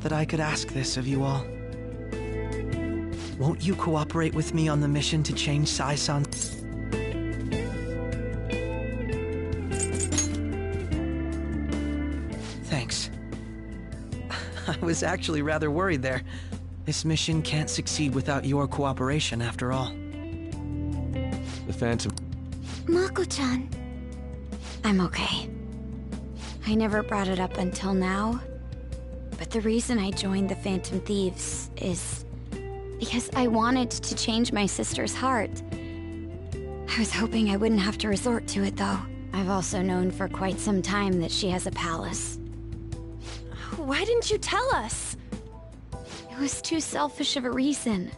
that I could ask this of you all. Won't you cooperate with me on the mission to change Sai-san? Thanks. I was actually rather worried there. This mission can't succeed without your cooperation, after all. The Phantom... Mako-chan. I'm okay. I never brought it up until now, but the reason I joined the Phantom Thieves is because I wanted to change my sister's heart. I was hoping I wouldn't have to resort to it, though. I've also known for quite some time that she has a palace. Why didn't you tell us? It was too selfish of a reason.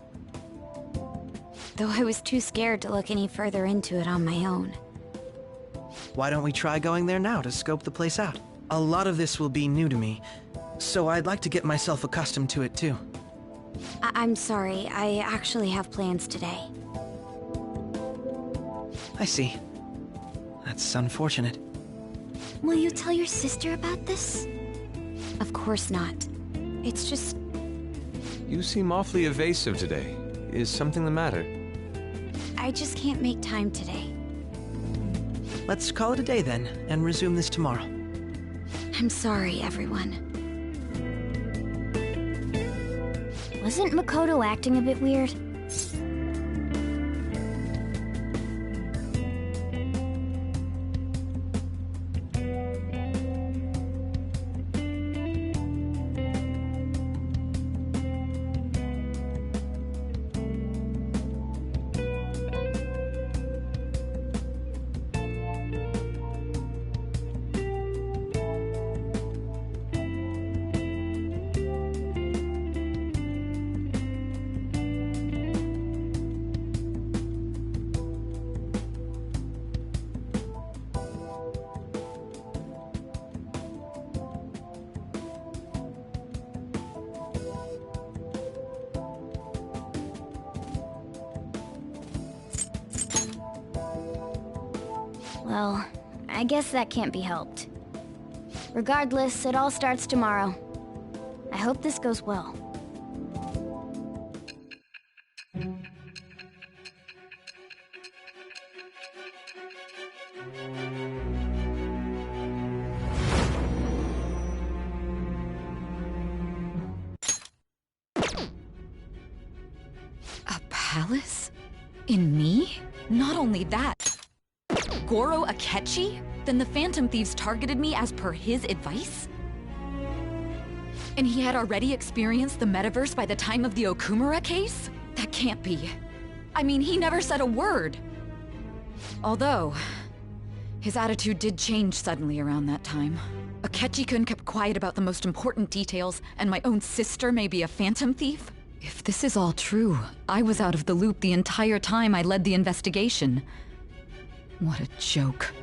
Though I was too scared to look any further into it on my own. Why don't we try going there now to scope the place out? A lot of this will be new to me, so I'd like to get myself accustomed to it too. I'm sorry, I actually have plans today. I see. That's unfortunate. Will you tell your sister about this? Of course not. It's just... You seem awfully evasive today. Is something the matter? I just can't make time today. Let's call it a day then, and resume this tomorrow. I'm sorry, everyone. Wasn't Makoto acting a bit weird? Well, I guess that can't be helped. Regardless, it all starts tomorrow. I hope this goes well. A palace? In me? Not only that, Goro Akechi? Then the Phantom Thieves targeted me as per his advice? And he had already experienced the metaverse by the time of the Okumura case? That can't be. I mean, he never said a word. Although, his attitude did change suddenly around that time. Akechi-kun kept quiet about the most important details, and my own sister may be a Phantom Thief? If this is all true, I was out of the loop the entire time I led the investigation. What a joke.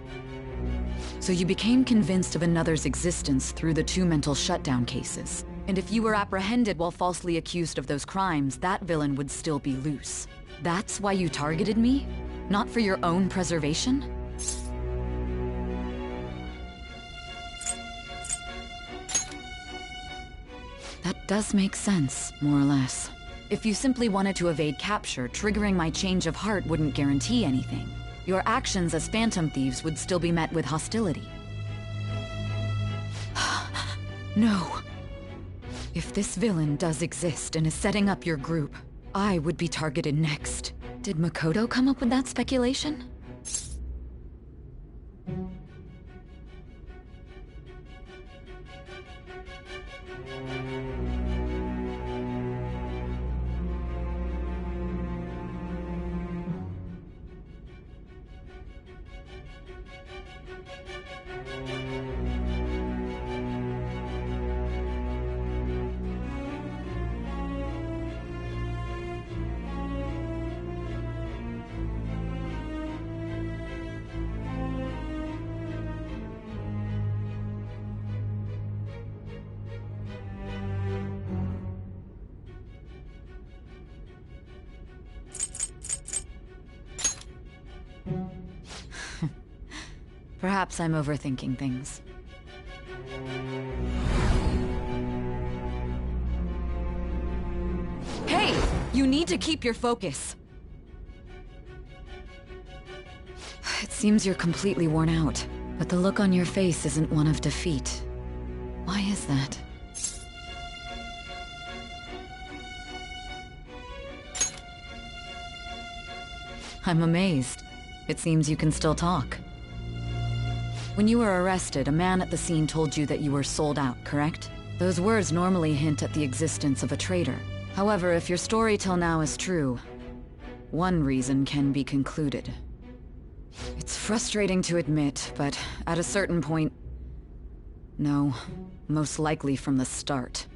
So you became convinced of another's existence through the two mental shutdown cases. And if you were apprehended while falsely accused of those crimes, that villain would still be loose. That's why you targeted me? Not for your own preservation? That does make sense, more or less. If you simply wanted to evade capture, triggering my change of heart wouldn't guarantee anything. Your actions as Phantom Thieves would still be met with hostility. No. If this villain does exist and is setting up your group, I would be targeted next. Did Makoto come up with that speculation? Perhaps I'm overthinking things. You need to keep your focus. It seems you're completely worn out, but the look on your face isn't one of defeat. Why is that? I'm amazed. It seems you can still talk. When you were arrested, a man at the scene told you that you were sold out, correct? Those words normally hint at the existence of a traitor. However, if your story till now is true, one reason can be concluded. It's frustrating to admit, but at a certain point... No, most likely from the start.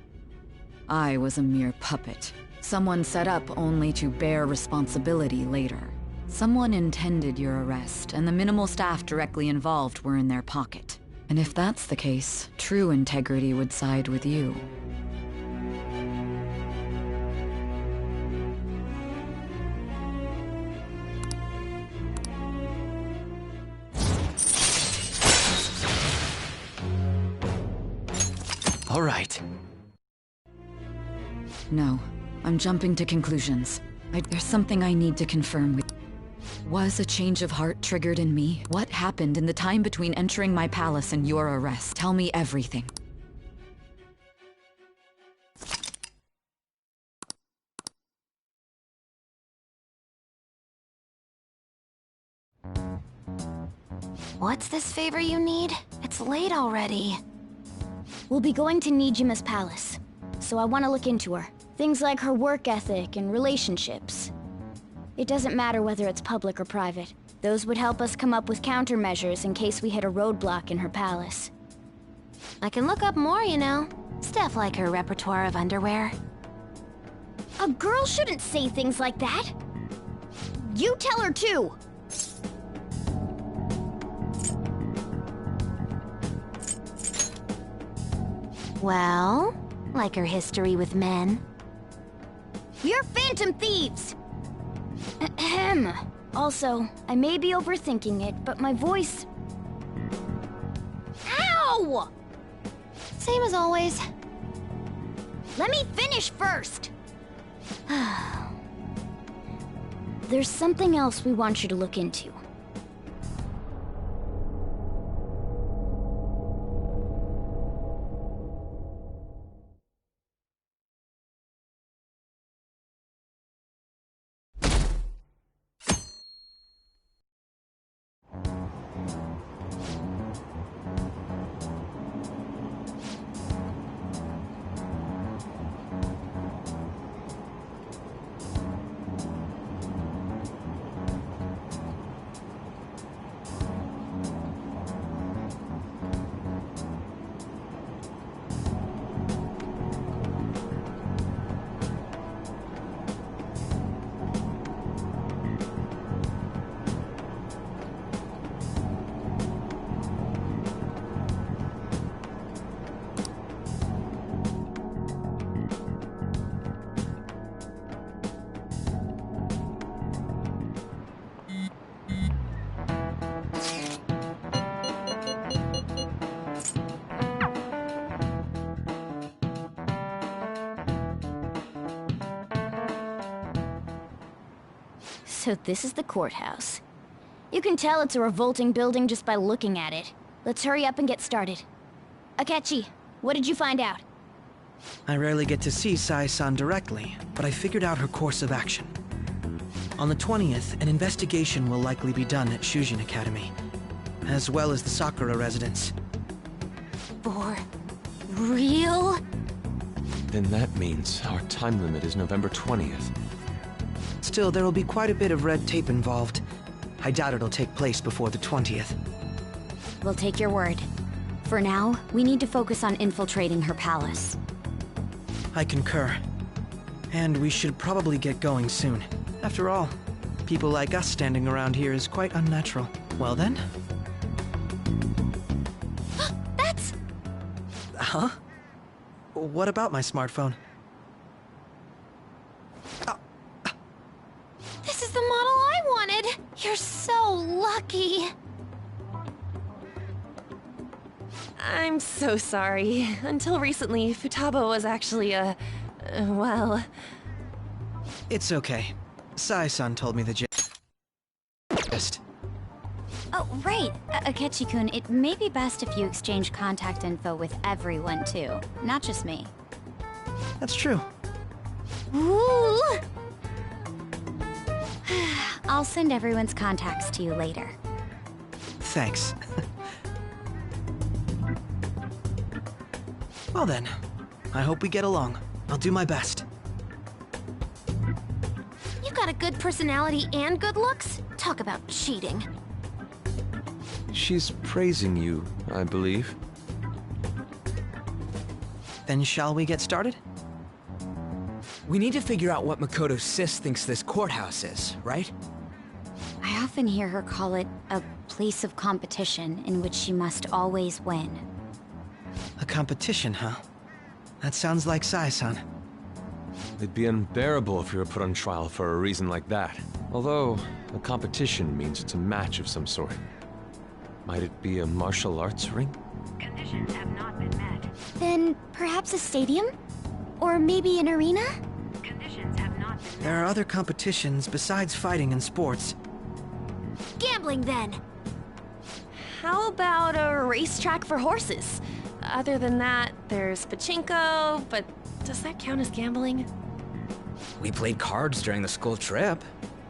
I was a mere puppet. Someone set up only to bear responsibility later. Someone intended your arrest, and the minimal staff directly involved were in their pocket. And if that's the case, true integrity would side with you. All right. No, I'm jumping to conclusions. There's something I need to confirm with... Was a change of heart triggered in me? What happened in the time between entering my palace and your arrest? Tell me everything. What's this favor you need? It's late already. We'll be going to Nijima's palace, so I want to look into her. Things like her work ethic and relationships. It doesn't matter whether it's public or private. Those would help us come up with countermeasures in case we hit a roadblock in her palace. I can look up more, you know. Stuff like her repertoire of underwear. A girl shouldn't say things like that. You tell her too! Well, like her history with men. You're Phantom Thieves! Ahem. Also, I may be overthinking it, but my voice... Ow! Same as always. Let me finish first! There's something else we want you to look into. So this is the courthouse. You can tell it's a revolting building just by looking at it. Let's hurry up and get started. Akechi, what did you find out? I rarely get to see Sai-san directly, but I figured out her course of action. On the 20th, an investigation will likely be done at Shujin Academy, as well as the Sakura residence. For real? Then that means our time limit is November 20th. Still, there will be quite a bit of red tape involved. I doubt it'll take place before the 20th. We'll take your word. For now, we need to focus on infiltrating her palace. I concur. And we should probably get going soon. After all, people like us standing around here is quite unnatural. Well then? That's... Huh? What about my smartphone? This is the model I wanted! You're so lucky! I'm so sorry. Until recently, Futaba was actually well... It's okay. Sai-san told me the gist. Oh, right. Akechi-kun, it may be best if you exchange contact info with everyone, too. Not just me. That's true. Ooh! I'll send everyone's contacts to you later. Thanks. Well then, I hope we get along. I'll do my best. You've got a good personality and good looks? Talk about cheating. She's praising you, I believe. Then shall we get started? We need to figure out what Makoto's sis thinks this courthouse is, right? I often hear her call it a place of competition in which she must always win. A competition, huh? That sounds like Sai-san. It'd be unbearable if you were put on trial for a reason like that. Although, a competition means it's a match of some sort. Might it be a martial arts ring? Conditions have not been met. Then perhaps a stadium? Or maybe an arena? Conditions have not been met. There are other competitions besides fighting and sports. Gambling, then. How about a racetrack for horses? Other than that, there's pachinko, but does that count as gambling? We played cards during the school trip.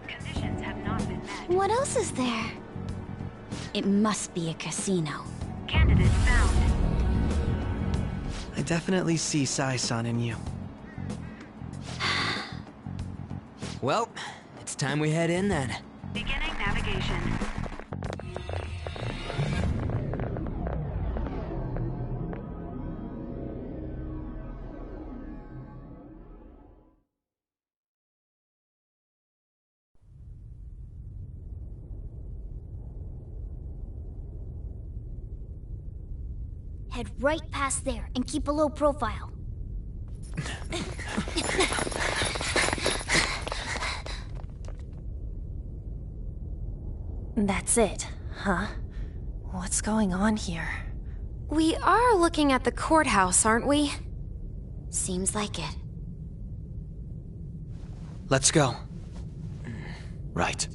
Conditions have not been met. What else is there? It must be a casino. Candidate found. I definitely see Sai-san in you. Well, it's time we head in then. Beginning navigation. Head right past there and keep a low profile. That's it, huh? What's going on here? We are looking at the courthouse, aren't we? Seems like it. Let's go. Right.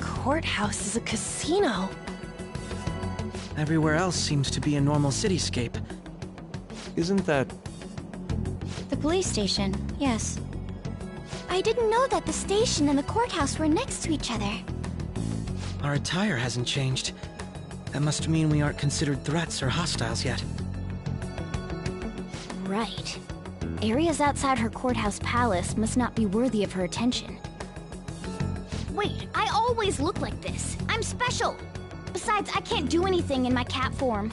Courthouse is a casino. Everywhere else seems to be a normal cityscape. Isn't that... The police station, yes. I didn't know that the station and the courthouse were next to each other. Our attire hasn't changed. That must mean we aren't considered threats or hostiles yet. Right. Areas outside her courthouse palace must not be worthy of her attention. Wait, I always look like this. I'm special. Besides, I can't do anything in my cat form.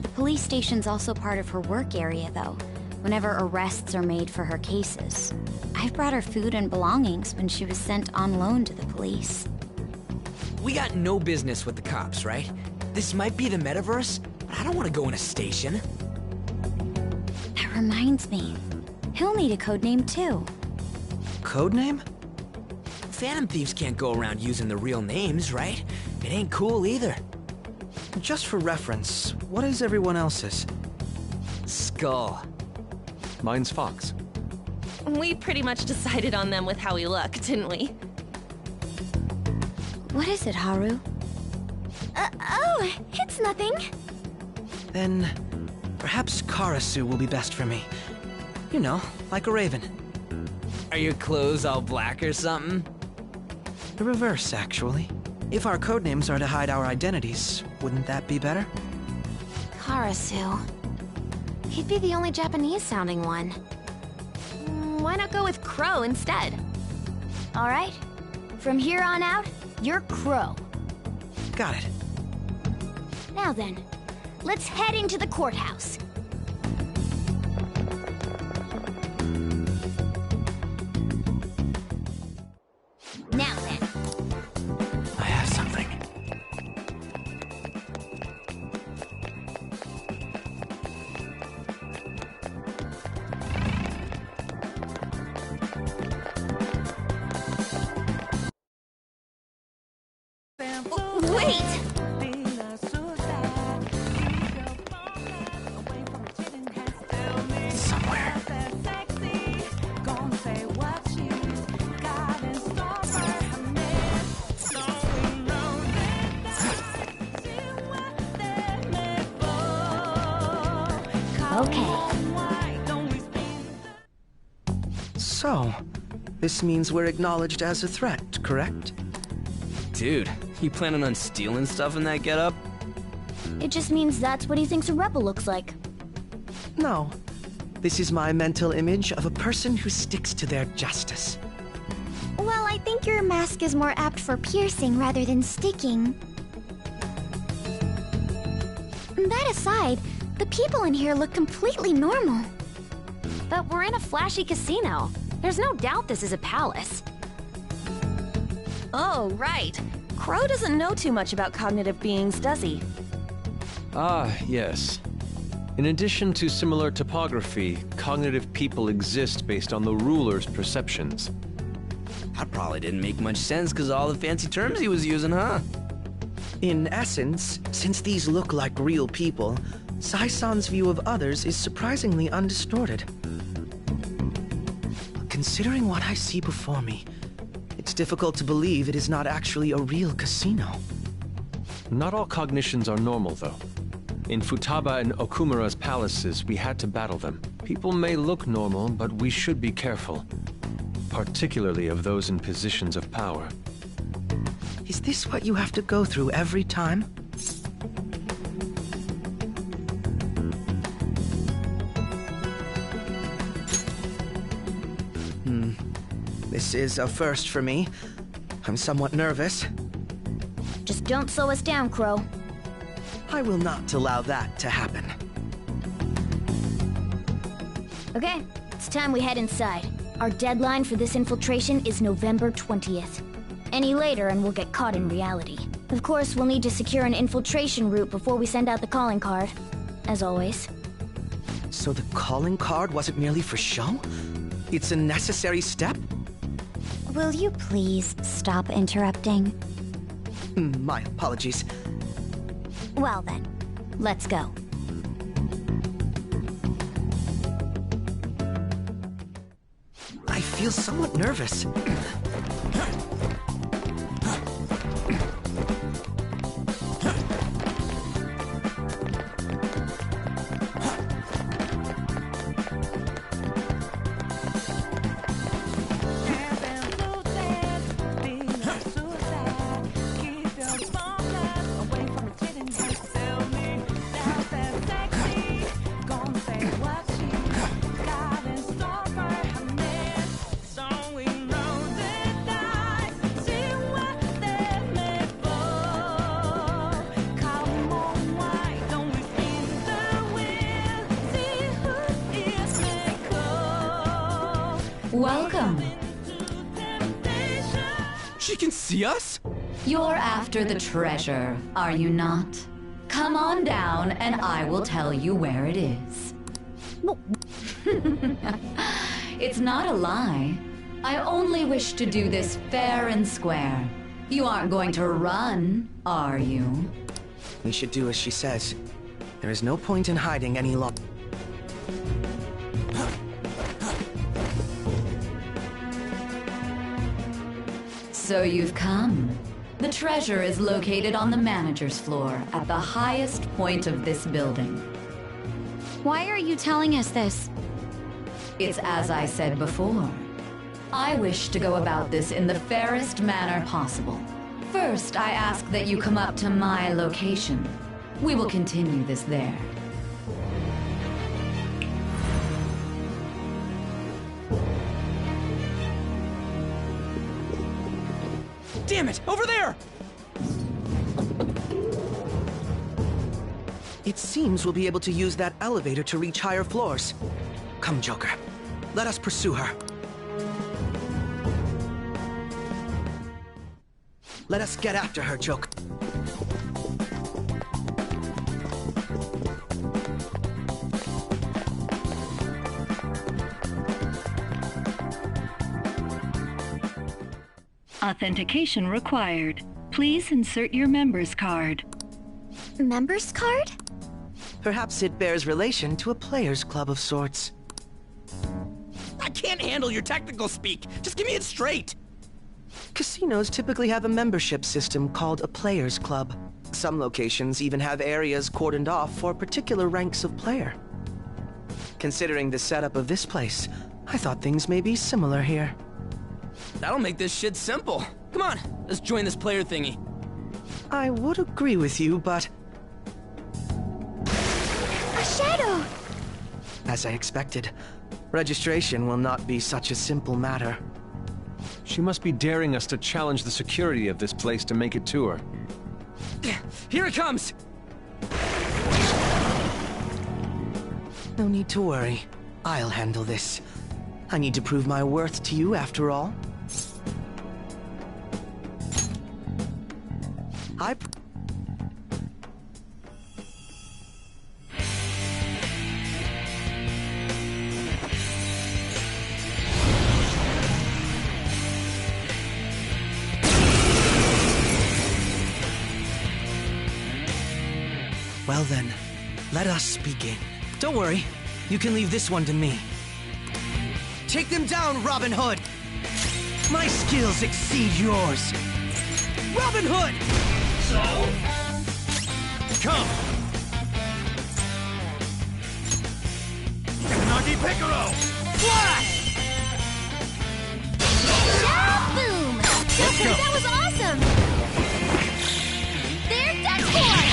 The police station's also part of her work area, though, whenever arrests are made for her cases. I've brought her food and belongings when she was sent on loan to the police. We got no business with the cops, right? This might be the metaverse, but I don't want to go in a station. That reminds me. He'll need a codename, too. Codename? Phantom Thieves can't go around using the real names, right? It ain't cool either. Just for reference, what is everyone else's? Skull. Mine's Fox. We pretty much decided on them with how we look, didn't we? What is it, Haru? Oh, it's nothing. Then, perhaps Karasu will be best for me. You know, like a raven. Are your clothes all black or something? The reverse, actually. If our codenames are to hide our identities, wouldn't that be better? Karasu. He'd be the only Japanese-sounding one. Why not go with Crow instead? All right. From here on out, you're Crow. Got it. Now then, let's head into the courthouse. Now then. I have something. Wait! Somewhere. Okay. So, this means we're acknowledged as a threat, correct? Dude, you planning on stealing stuff in that getup? It just means that's what he thinks a rebel looks like. No. This is my mental image of a person who sticks to their justice. Well, I think your mask is more apt for piercing rather than sticking. That aside, the people in here look completely normal. But we're in a flashy casino. There's no doubt this is a palace. Oh, right. Crow doesn't know too much about cognitive beings, does he? Ah, yes. In addition to similar topography, cognitive people exist based on the ruler's perceptions. That probably didn't make much sense because of all the fancy terms he was using, huh? In essence, since these look like real people, Sai-san's view of others is surprisingly undistorted. Considering what I see before me, it's difficult to believe it is not actually a real casino. Not all cognitions are normal, though. In Futaba and Okumura's palaces, we had to battle them. People may look normal, but we should be careful. Particularly of those in positions of power. Is this what you have to go through every time? This is a first for me. I'm somewhat nervous. Just don't slow us down, Crow. I will not allow that to happen. Okay, it's time we head inside. Our deadline for this infiltration is November 20th. Any later and we'll get caught in reality. Of course, we'll need to secure an infiltration route before we send out the calling card. As always. So the calling card wasn't merely for show? It's a necessary step? Will you please stop interrupting? My apologies. Well then, let's go. I feel somewhat nervous. Welcome. She can see us? You're after the treasure, are you not? Come on down and I will tell you where it is. It's not a lie. I only wish to do this fair and square. You aren't going to run, are you? We should do as she says. There is no point in hiding any longer. So you've come. The treasure is located on the manager's floor at the highest point of this building. Why are you telling us this? It's as I said before. I wish to go about this in the fairest manner possible. First, I ask that you come up to my location. We will continue this there. Damn it! Over there! It seems we'll be able to use that elevator to reach higher floors. Come, Joker. Let us pursue her. Let us get after her, Joker. Authentication required. Please insert your member's card. Member's card? Perhaps it bears relation to a players' club of sorts. I can't handle your technical speak. Just give me it straight. Casinos typically have a membership system called a players' club. Some locations even have areas cordoned off for particular ranks of player. Considering the setup of this place, I thought things may be similar here. That'll make this shit simple. Come on, let's join this player thingy. I would agree with you, but A shadow! as I expected, registration will not be such a simple matter. She must be daring us to challenge the security of this place to make it to her. Here it comes! No need to worry. I'll handle this. I need to prove my worth to you after all. Well then, let us begin. Don't worry, you can leave this one to me. Take them down, Robin Hood! My skills exceed yours! Robin Hood! Come! Nagi Picaro! Flash! Boom! Let's go! That was awesome! There's that boy!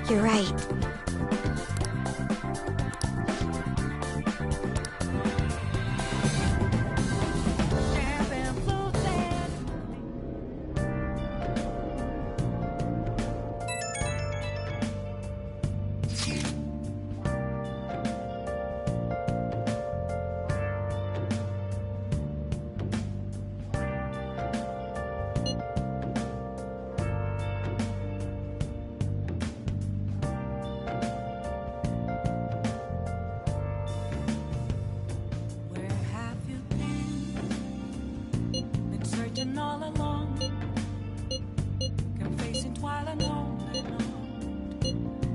You're right. All along, confessing while alone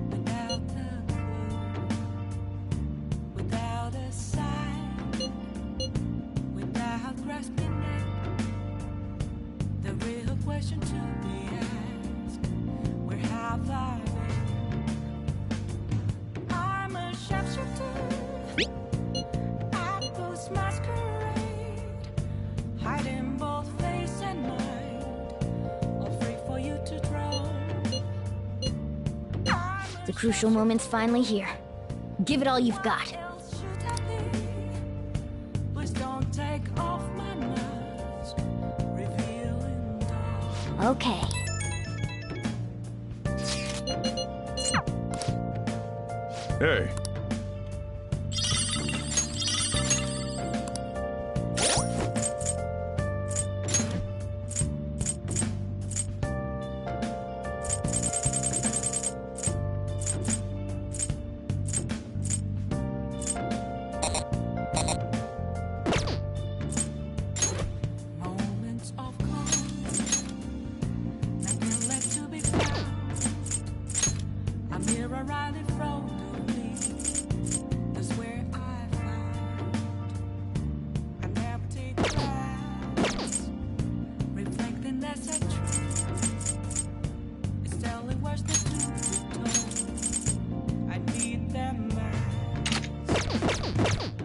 without a clue, without a sign, without grasping it. The real question to be asked: where have I been? I'm a sharpshooter at Ghost Masquerade, hiding both face and mind, all free for you to draw. The crucial moment's finally here. Give it all you've got. Please don't take off my mask, revealing dawn. Okay. Hey. Moments of calm, nothing left to be found. A mirror right in front of me, that's where I found an empty glass, reflecting that's a truth. It's telling words that to be told. I need them back.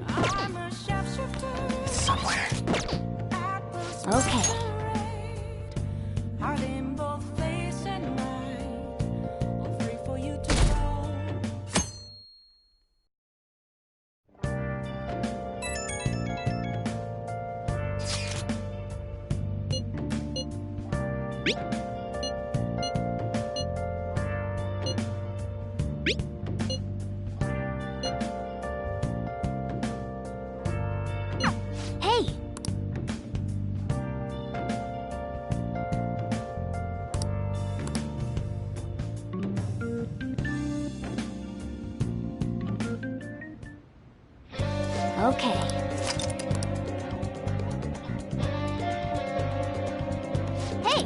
I'm a sharpshooter. Somewhere. Okay. Heart in both face and mind, all free for you to go. Okay. Hey!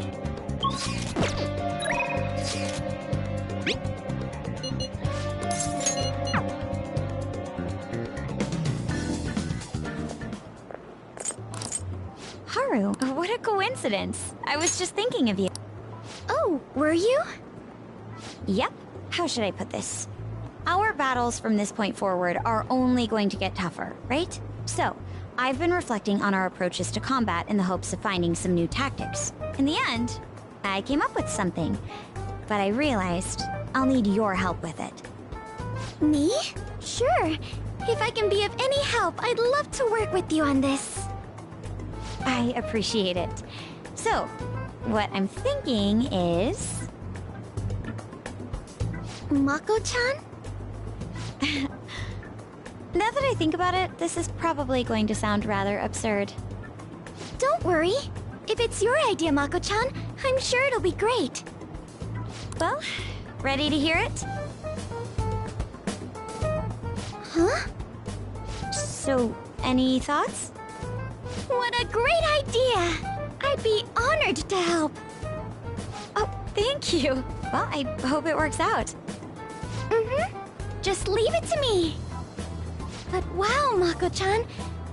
Haru, what a coincidence. I was just thinking of you. Oh, were you? Yep. How should I put this? Our battles from this point forward are only going to get tougher, right? So, I've been reflecting on our approaches to combat in the hopes of finding some new tactics. In the end, I came up with something, but I realized I'll need your help with it. Me? Sure. If I can be of any help, I'd love to work with you on this. I appreciate it. So, what I'm thinking is... Mako-chan? Now that I think about it, this is probably going to sound rather absurd. Don't worry. If it's your idea, Mako-chan, I'm sure it'll be great. Well, ready to hear it? Huh? So, any thoughts? What a great idea! I'd be honored to help. Oh, thank you. Well, I hope it works out. Mm-hmm. Just leave it to me. But wow, Mako-chan,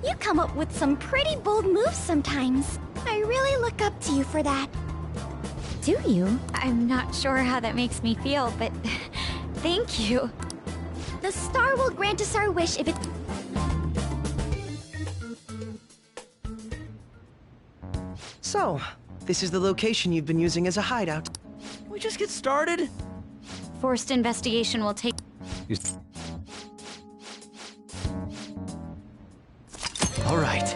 you come up with some pretty bold moves sometimes. I really look up to you for that. Do you? I'm not sure how that makes me feel, but thank you. The star will grant us our wish if it... So, this is the location you've been using as a hideout. Can we just get started? Forced investigation will take... All right.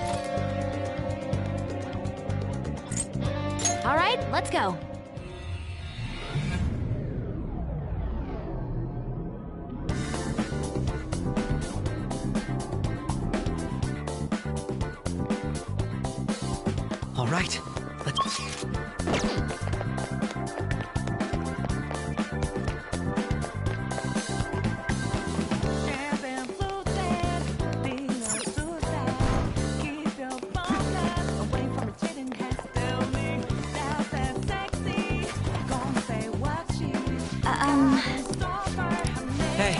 All right, let's go. All right. Let's... Hey.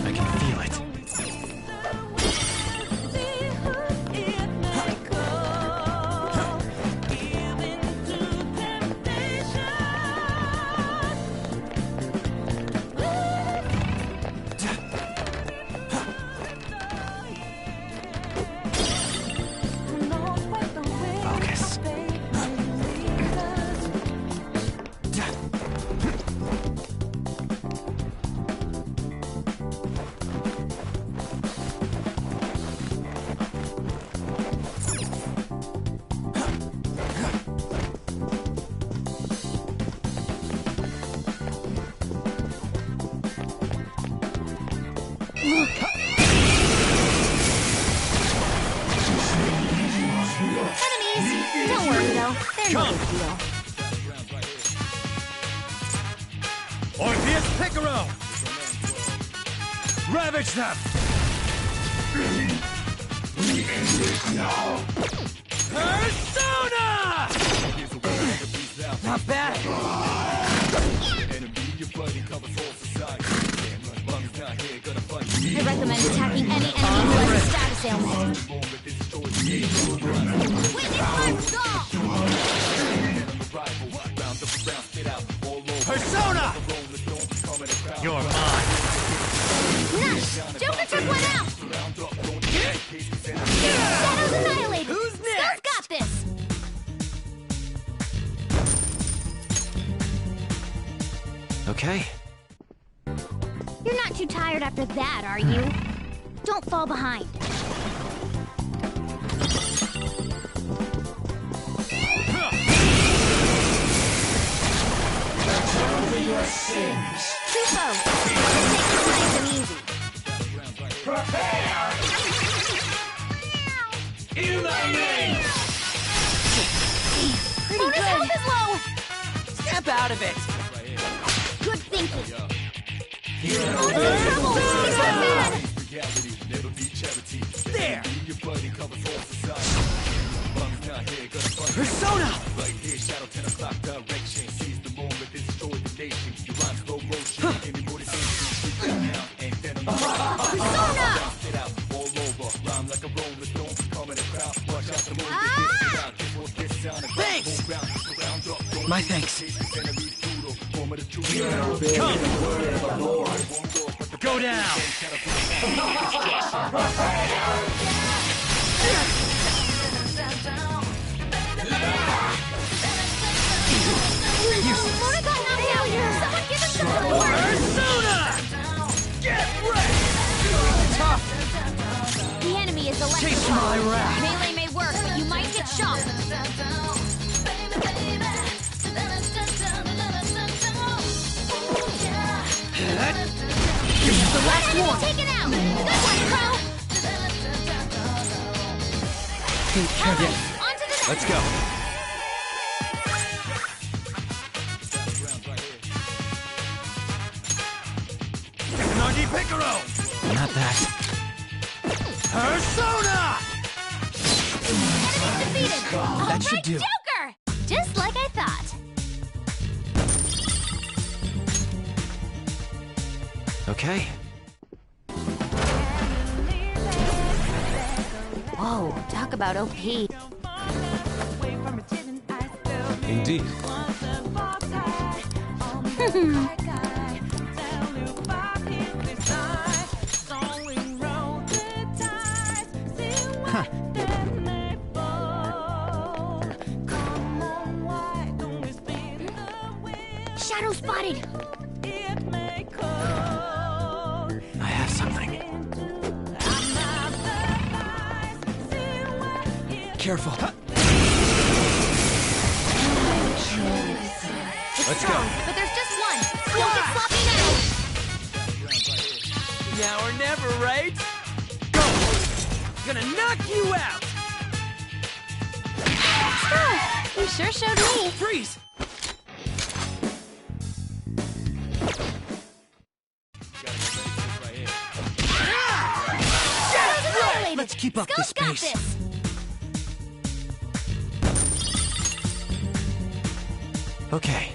I can feel it. Focus. Enemies! Don't worry though, they're no big deal. Orpheus Picaro! Ravage them! Persona! Not bad. I recommend attacking any enemy who has a status ailment. Witness my resolve! Persona! You're mine. Nice! Joker took one out! Shadows annihilated! Who's next? Skull's got this! Okay. You're not too tired after that, are you? Don't fall behind. Tufo! Take this nice and easy. Prepare! In my name! Pretty good. Health is low! Snap out of it. There! Persona! Thanks! My thanks. Come! Go down! Mona got knocked out! Someone give him some support! Persona! Get ready! Tough! The enemy is electrified. Taste my wrath. Melee may work, but you might get shocked. This is the last one! Taken out! Good one, Crow! Take care of it. On to the next! Let's go. Nagi Piccolo! Not that. Persona! Enemy defeated! That should do. Joker! Just like I thought. Okay. Whoa, talk about OP. Indeed. Shadow spotted! I have something. Careful. Let's go. But there's just one! Don't get sloppy now! Now or never, right? Go! Gonna knock you out! You sure showed me! Freeze! Let's keep up this Got pace. this! Okay.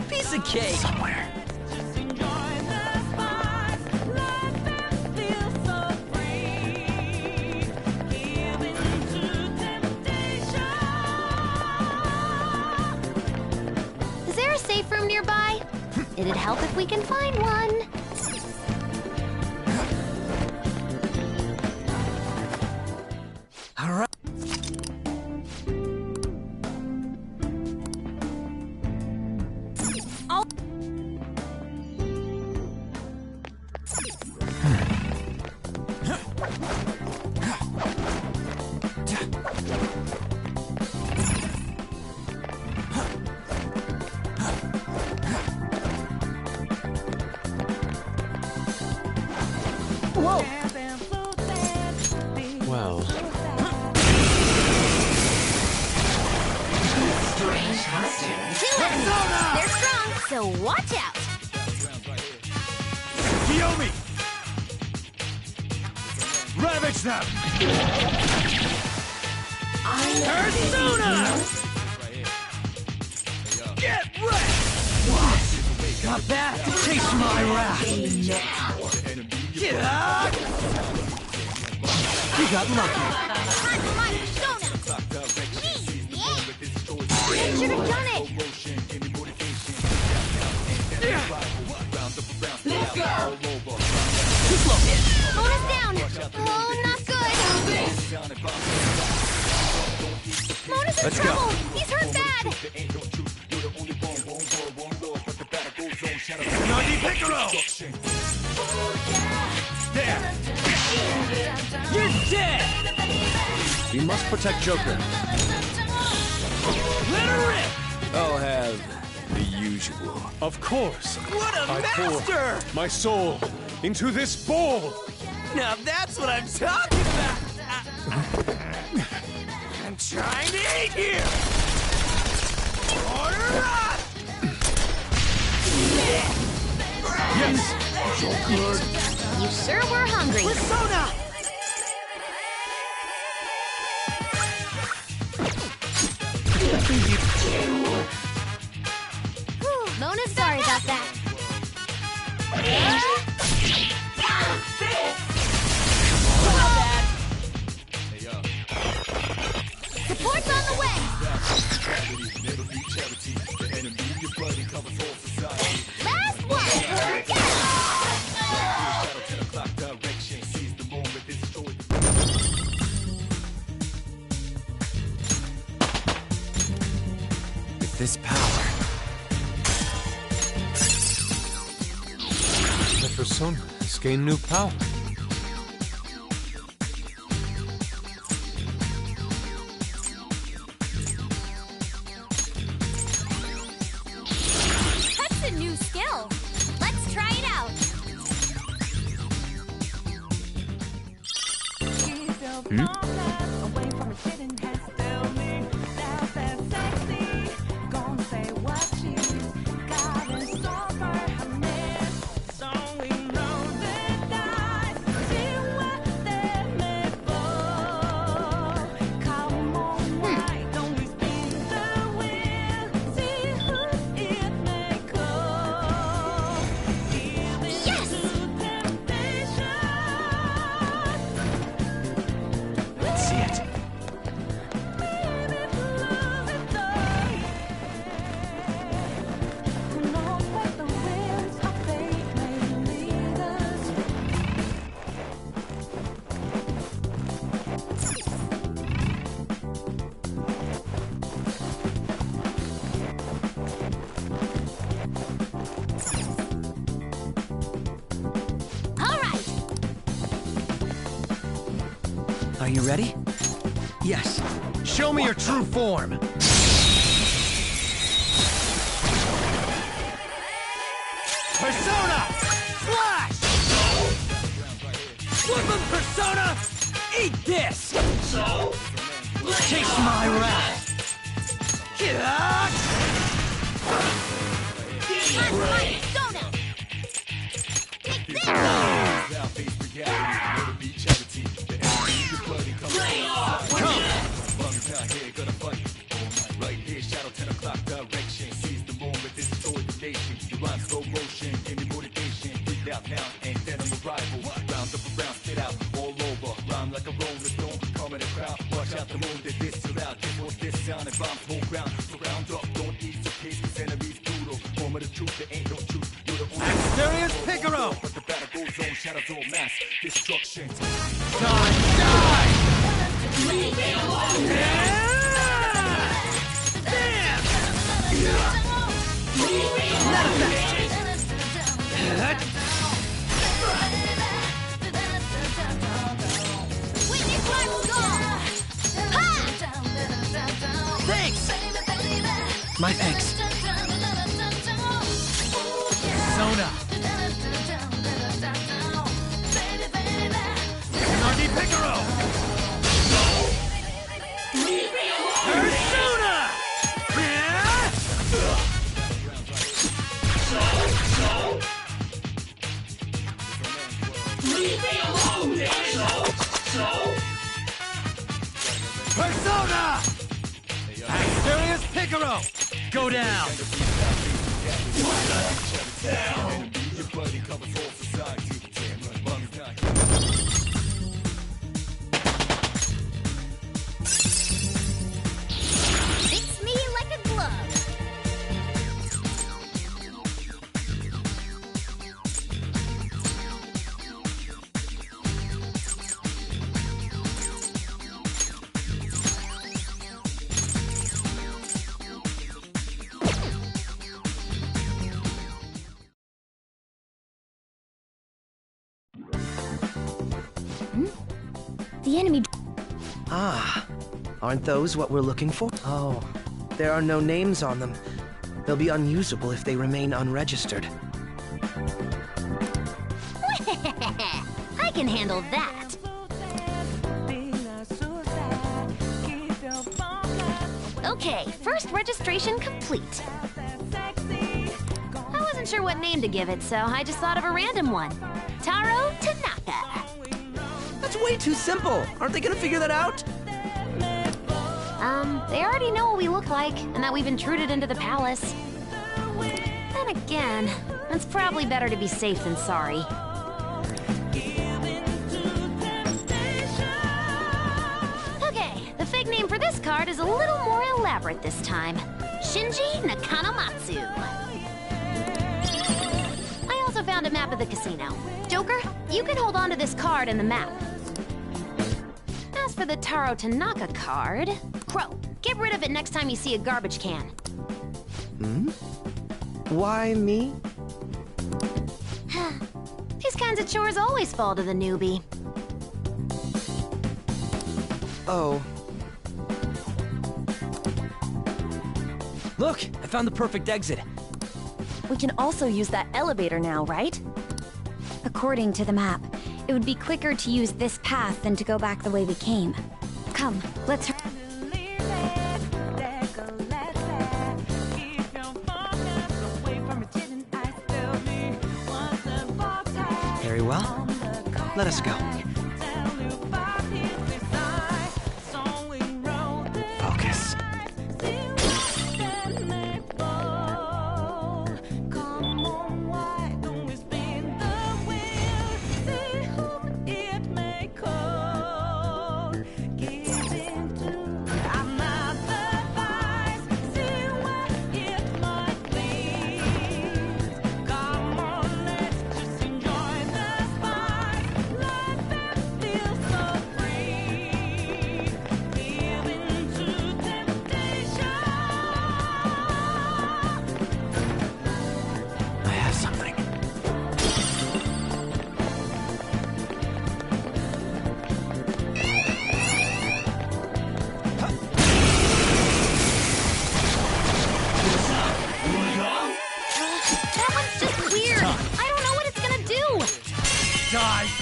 Piece of cake! Somewhere. Is there a safe room nearby? It'd help if we can find one. All right. Whoa! Well, Two-headed! They're strong, so watch out! Kiyomi! Ravage them! Persona! Get ready! Got that? Taste my wrath. Get up! You got lucky. Should have done it! Let's go. Bonus down! Oh, not good! Mona's in Let's go. trouble! He's hurt bad! Nagi Piccolo! There! You're dead! we must protect Joker. Let her rip! I'll have the usual. Of course. What a I pour master! my soul into this bowl. Now that's what I'm talking about! I'm trying to eat here! Order up! Yes. You sure were hungry. Persona! Mona's sorry about that. Support's on the way! Last one! With this power, the persona has gained new power. That's a new skill. Let's try it out. Are you ready? Yes. Show me your true form. Persona! Flash! Woodland Persona! Eat this! Taste my wrath! Destruction. Die! Thanks! My thanks. Persona. Picaro! Persona! Persona! Asterius Picaro! Go down! Fits me like a glove. The enemy. Ah, aren't those what we're looking for? Oh, there are no names on them. They'll be unusable if they remain unregistered. I can handle that. Okay, first registration complete. I wasn't sure what name to give it, so I just thought of a random one. Taro Tanaka. That's way too simple. Aren't they gonna figure that out? They already know what we look like, and that we've intruded into the palace. Then again, it's probably better to be safe than sorry. Okay, the fake name for this card is a little more elaborate this time. Shinji Nakanomatsu. I also found a map of the casino. Joker, you can hold on to this card and the map. As for the Taro Tanaka card... Crow, get rid of it next time you see a garbage can. Hmm? Why me? These kinds of chores always fall to the newbie. Oh. Look, I found the perfect exit. We can also use that elevator now, right? According to the map, it would be quicker to use this path than to go back the way we came. Come, let's... Very well. Let us go. Focus.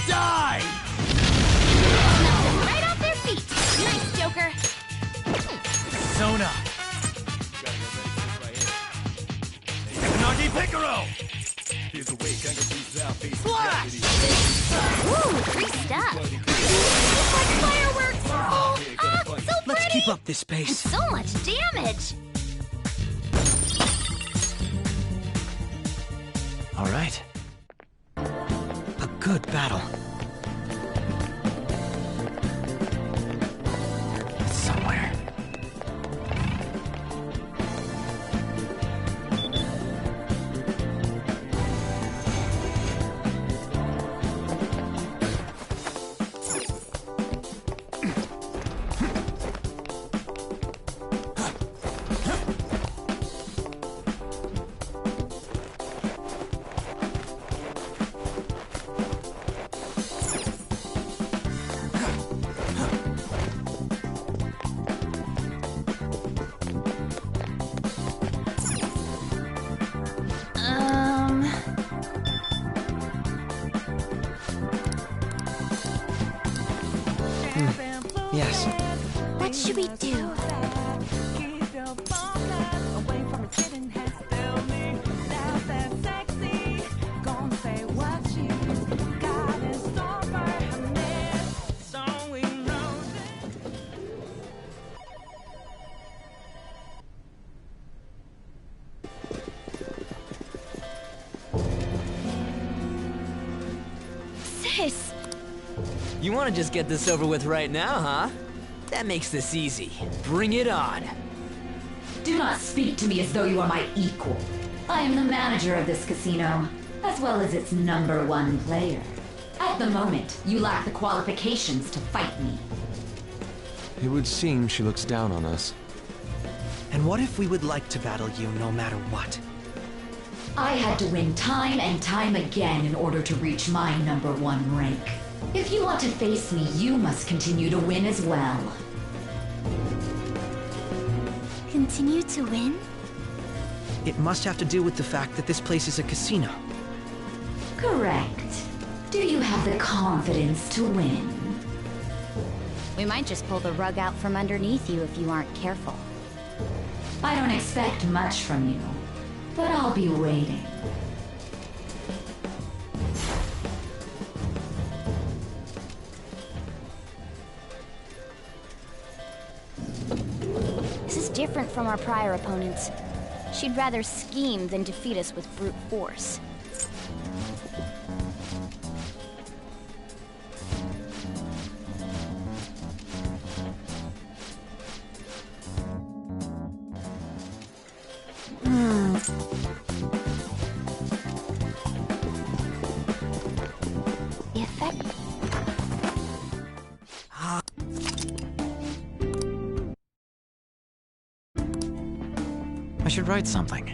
Die! Right off their feet! Nice, Joker! Sona! Nagi Picaro! Flash! Woo! Free stuff! It's like fireworks! Oh, so pretty! Let's keep up this And pace. so much damage! All right. A good battle. It's somewhere. Yes. What should we do? Sis! You want to just get this over with right now, huh? That makes this easy. Bring it on. Do not speak to me as though you are my equal. I am the manager of this casino, as well as its #1 player. At the moment, you lack the qualifications to fight me. It would seem she looks down on us. And what if we would like to battle you no matter what? I had to win time and time again in order to reach my #1 rank. If you want to face me, you must continue to win as well. Continue to win? It must have to do with the fact that this place is a casino. Correct. Do you have the confidence to win? We might just pull the rug out from underneath you if you aren't careful. I don't expect much from you, but I'll be waiting. our prior opponents. She'd rather scheme than defeat us with brute force. The effect... I should write something.